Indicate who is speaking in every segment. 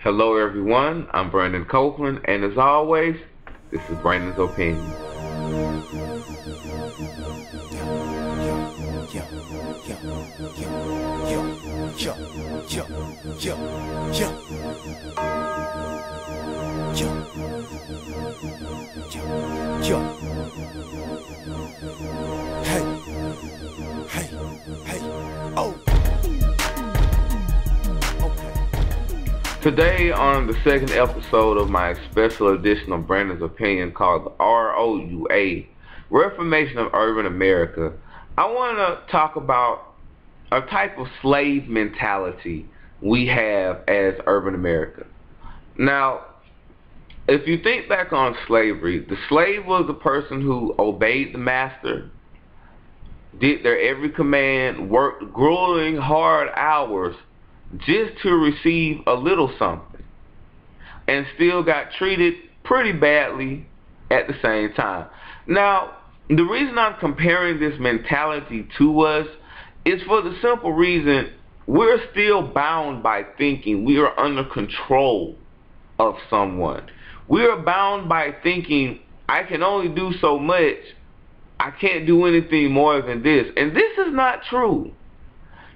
Speaker 1: Hello everyone, I'm Brandon Copeland, and as always, this is Brandon's Opinion. Today on the second episode of my special edition of Brandon's Opinion called R.O.U.A, Reformation of Urban America, I want to talk about a type of slave mentality we have as urban America. Now, if you think back on slavery, the slave was the person who obeyed the master, did their every command, worked grueling hard hours just to receive a little something, and still got treated pretty badly at the same time. Now, the reason I'm comparing this mentality to us is for the simple reason we're still bound by thinking we are under control of someone. We are bound by thinking I can only do so much, I can't do anything more than this. And this is not true.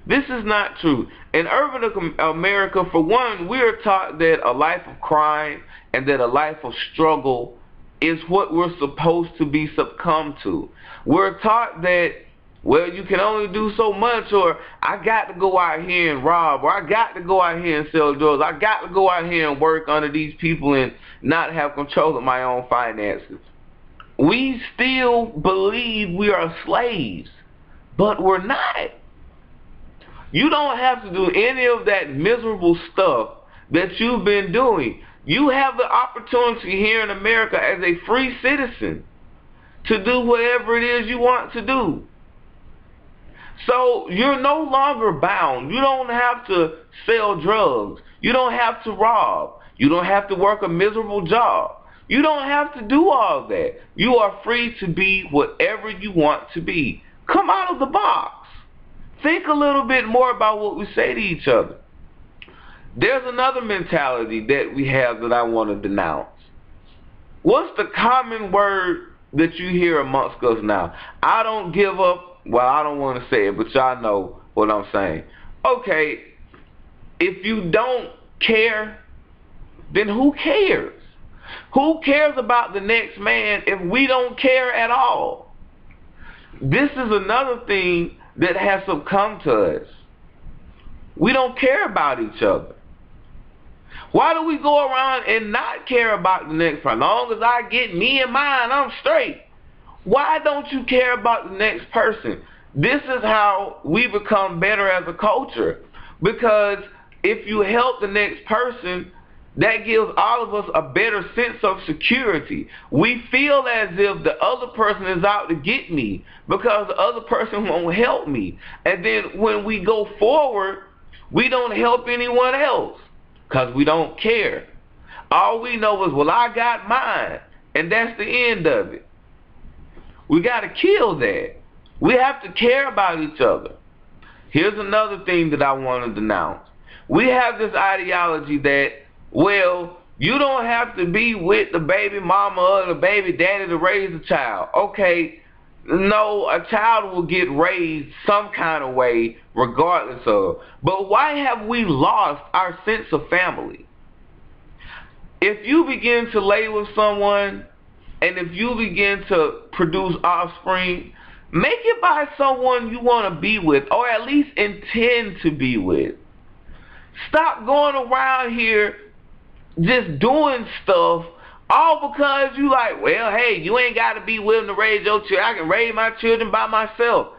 Speaker 1: This is not true. In urban America, for one, we are taught that a life of crime and that a life of struggle is what we're supposed to be succumbed to. We're taught that, well, you can only do so much, or I got to go out here and rob, or I got to go out here and sell drugs, I got to go out here and work under these people and not have control of my own finances. We still believe we are slaves, but we're not. You don't have to do any of that miserable stuff that you've been doing. You have the opportunity here in America as a free citizen to do whatever it is you want to do. So you're no longer bound. You don't have to sell drugs. You don't have to rob. You don't have to work a miserable job. You don't have to do all that. You are free to be whatever you want to be. Come out of the box. Think a little bit more about what we say to each other. There's another mentality that we have that I want to denounce. What's the common word that you hear amongst us now? I don't give up. Well, I don't want to say it, but y'all know what I'm saying. Okay, if you don't care, then who cares? Who cares about the next man if we don't care at all? This is another thing that has succumbed to us. We don't care about each other. Why do we go around and not care about the next person? As long as I get me and mine, I'm straight. Why don't you care about the next person? This is how we become better as a culture. Because if you help the next person, that gives all of us a better sense of security. We feel as if the other person is out to get me because the other person won't help me. And then when we go forward, we don't help anyone else because we don't care. All we know is, well, I got mine, and that's the end of it. We got to kill that. We have to care about each other. Here's another thing that I want to denounce. We have this ideology that, well, you don't have to be with the baby mama or the baby daddy to raise a child. Okay, no, a child will get raised some kind of way regardless of. But why have we lost our sense of family? If you begin to lay with someone and if you begin to produce offspring, make it by someone you want to be with or at least intend to be with. Stop going around here just doing stuff all because you like, well, hey, you ain't got to be willing to raise your children. I can raise my children by myself.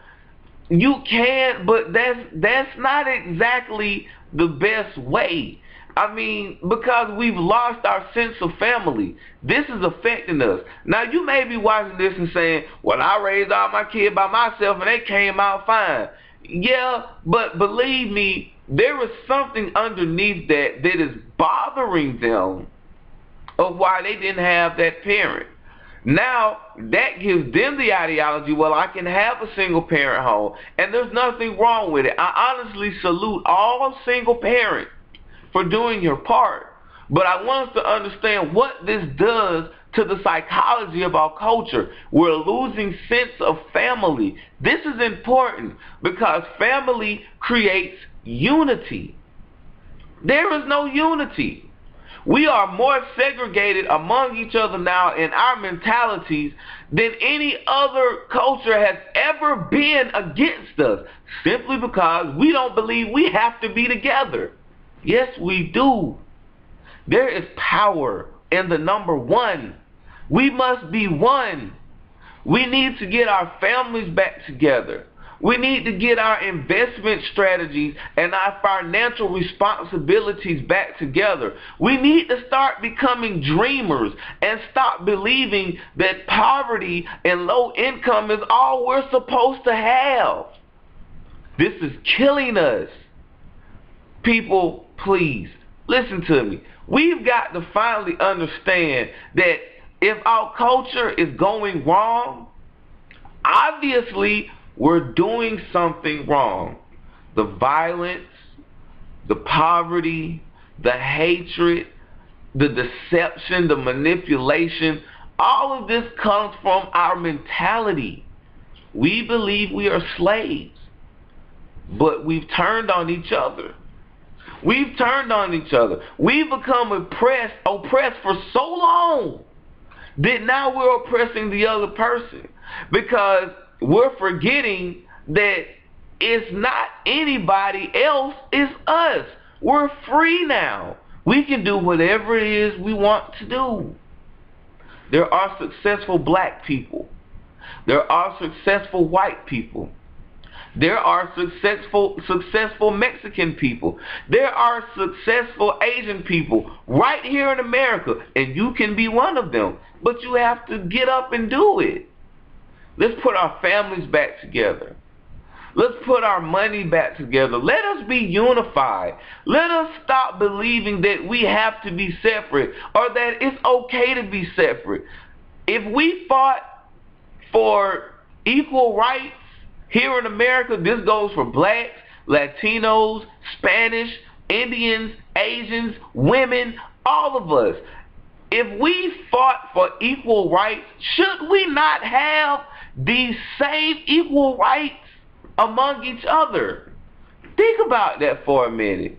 Speaker 1: You can, but that's not exactly the best way. I mean, because we've lost our sense of family. This is affecting us. Now, you may be watching this and saying, well, I raised all my kids by myself and they came out fine. Yeah, but believe me, there is something underneath that is bothering them of why they didn't have that parent. Now, that gives them the ideology, well, I can have a single parent home, and there's nothing wrong with it. I honestly salute all single parents for doing your part. But I want us to understand what this does to the psychology of our culture. We're losing sense of family. This is important because family creates unity. There is no unity. We are more segregated among each other now in our mentalities than any other culture has ever been against us, simply because we don't believe we have to be together. Yes, we do. There is power in the number one. We must be one. We need to get our families back together. We need to get our investment strategies and our financial responsibilities back together. We need to start becoming dreamers and stop believing that poverty and low income is all we're supposed to have. This is killing us. People, please, listen to me. We've got to finally understand that if our culture is going wrong, obviously we're doing something wrong. The violence, the poverty, the hatred, the deception, the manipulation, all of this comes from our mentality. We believe we are slaves, but we've turned on each other. We've turned on each other. We've become oppressed for so long that now we're oppressing the other person, because we're forgetting that it's not anybody else, it's us. We're free now. We can do whatever it is we want to do. There are successful black people. There are successful white people. There are successful Mexican people. There are successful Asian people right here in America, and you can be one of them. But you have to get up and do it. Let's put our families back together. Let's put our money back together. Let us be unified. Let us stop believing that we have to be separate or that it's okay to be separate. If we fought for equal rights here in America, this goes for blacks, Latinos, Spanish, Indians, Asians, women, all of us. If we fought for equal rights, should we not have these same equal rights among each other? Think about that for a minute.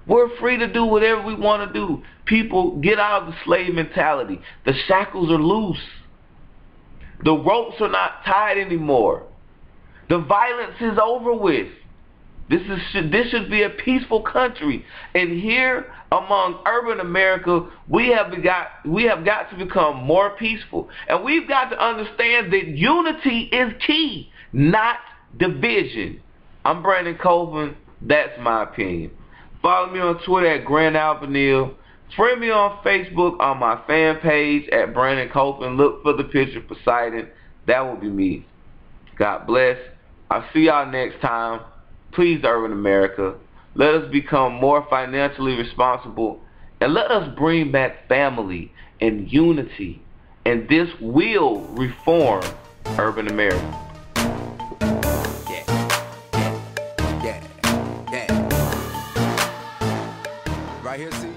Speaker 1: We're free to do whatever we want to do. People, get out of the slave mentality. The shackles are loose. The ropes are not tied anymore. The violence is over with. This should be a peaceful country. And here among urban America, we have got to become more peaceful. And we've got to understand that unity is key, not division. I'm Brandon Copeland. That's my opinion. Follow me on Twitter at Grand Albanil. Friend me on Facebook on my fan page at Brandon Copeland. Look for the picture of Poseidon. That will be me. God bless. I'll see y'all next time. Please, urban America, let us become more financially responsible, and let us bring back family and unity. And this will reform urban America.
Speaker 2: Right here, see?